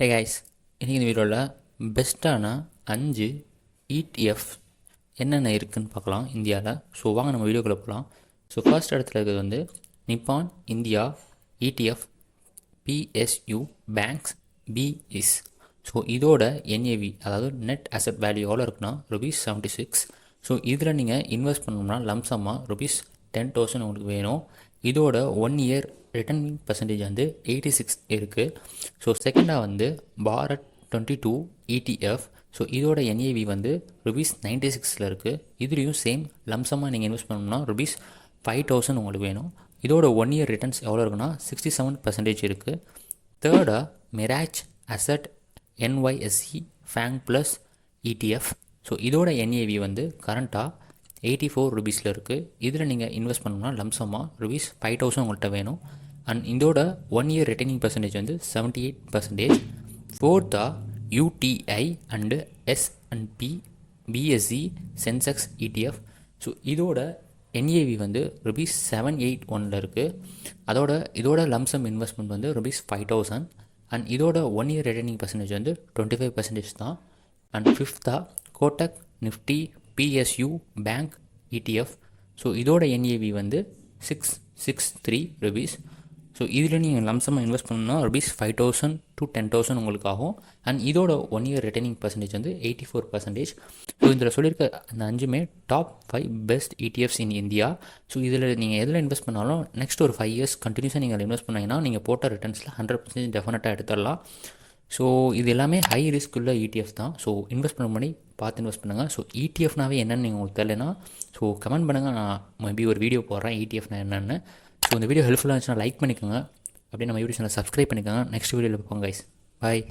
Hey guys, இன்றைக்கி இந்த வீடியோவில் பெஸ்ட்டான 5 ETF என்னென்ன இருக்குதுன்னு பார்க்கலாம் இந்தியாவில். ஸோ வாங்க நம்ம வீடியோக்குள்ளே போகலாம். ஸோ ஃபர்ஸ்ட் இடத்துல இருக்கிறது வந்து நிப்பான் India ETF PSU banks BIS. So இதோட NAV அதாவது நெட் அசெட் வேல்யூ எவ்வளோ இருக்குன்னா ₹76. ஸோ இதில் நீங்கள் இன்வெஸ்ட் பண்ணணும்னா லம்சமாக ₹10,000 உங்களுக்கு வேணும். இதோட 1 இயர் ரிட்டர்னிங் பர்சன்டேஜ் வந்து 86 இருக்குது. ஸோ செகண்டாக வந்து பாரத் 22 ETF. ஸோ இதோட NAV வந்து ₹96 இருக்குது. இதுலேயும் சேம் லம்சமாக நீங்கள் இன்வெஸ்ட் பண்ணணும்னா ₹5,000 உங்களுக்கு வேணும். இதோட 1 இயர் ரிட்டர்ன்ஸ் எவ்வளோ இருக்குன்னா 67% இருக்குது. தேர்டாக Mirae asset NYSE FANG plus ETF. So இதோட NAV வந்து கரண்ட்டாக ₹84 இருக்குது. இதில் நீங்கள் இன்வெஸ்ட் பண்ணணும்னா லம்சமாக ₹5,000 உங்கள்கிட்ட வேணும். அண்ட் இதோட 1 இயர் ரிட்டர்னிங் பர்சன்டேஜ் வந்து 78%. ஃபோர்த்தாக UTI and S&P BSE SENSEX ETF. So இதோட NAV வந்து ₹781 இருக்குது. இதோட லம்சம் இன்வெஸ்ட்மெண்ட் வந்து ₹5,000. அண்ட் இதோட 1 இயர் ரிட்டர்னிங் பர்சன்டேஜ் வந்து 25% தான். அண்ட் ஃபிஃப்த்தாக KotaK Nifty PSU bank ETF. So இதோட NAV வந்து ₹663. ஸோ இதில் நீங்கள் லம்சமாக இன்வெஸ்ட் பண்ணணும்னா ₹5,000 to 10,000 உங்களுக்கு ஆகும். அண்ட் இதோட 1 இயர் ரிட்டர்னிங் பர்சன்டேஜ் வந்து 84%. ஸோ இதில் சொல்லியிருக்க அந்த 5மே top 5 best ETFs in India. So இதில் நீங்கள் எதில் இன்வெஸ்ட் பண்ணாலும் நெக்ஸ்ட் ஒரு 5 இயர்ஸ் கண்டினியூஸாக நீங்கள் இன்வெஸ்ட் பண்ணிங்கன்னா நீங்கள் போட்ட ரிட்டர்ன்ஸில் 100% டெஃபினட்டாக எடுத்துடலாம். ஸோ இது எல்லாமே ஹை ரிஸ்க் உள்ள ETF தான். ஸோ இன்வெஸ்ட் பண்ண முன்னாடி பார்த்து இன்வெஸ்ட் பண்ணுங்கள். ஸோ ETFனாவே என்னென்னு நீங்கள் உங்களுக்கு தெரியலனா ஸோ கமெண்ட் பண்ணுங்கள். நான் மேபி ஒரு வீடியோ போடுறேன் ETFனா என்னென்னு. ஸோ இந்த வீடியோ ஹெல்ப்ஃபுல்லாக இருந்துச்சுன்னா லைக் பண்ணிக்கோங்க. அப்படியே நம்ம யூடியூப் சேனல் சப்ஸ்கிரைப் பண்ணிக்கோங்க. நெக்ஸ்ட் வீடியோவில் பார்ப்போம் கைஸ். பாய்.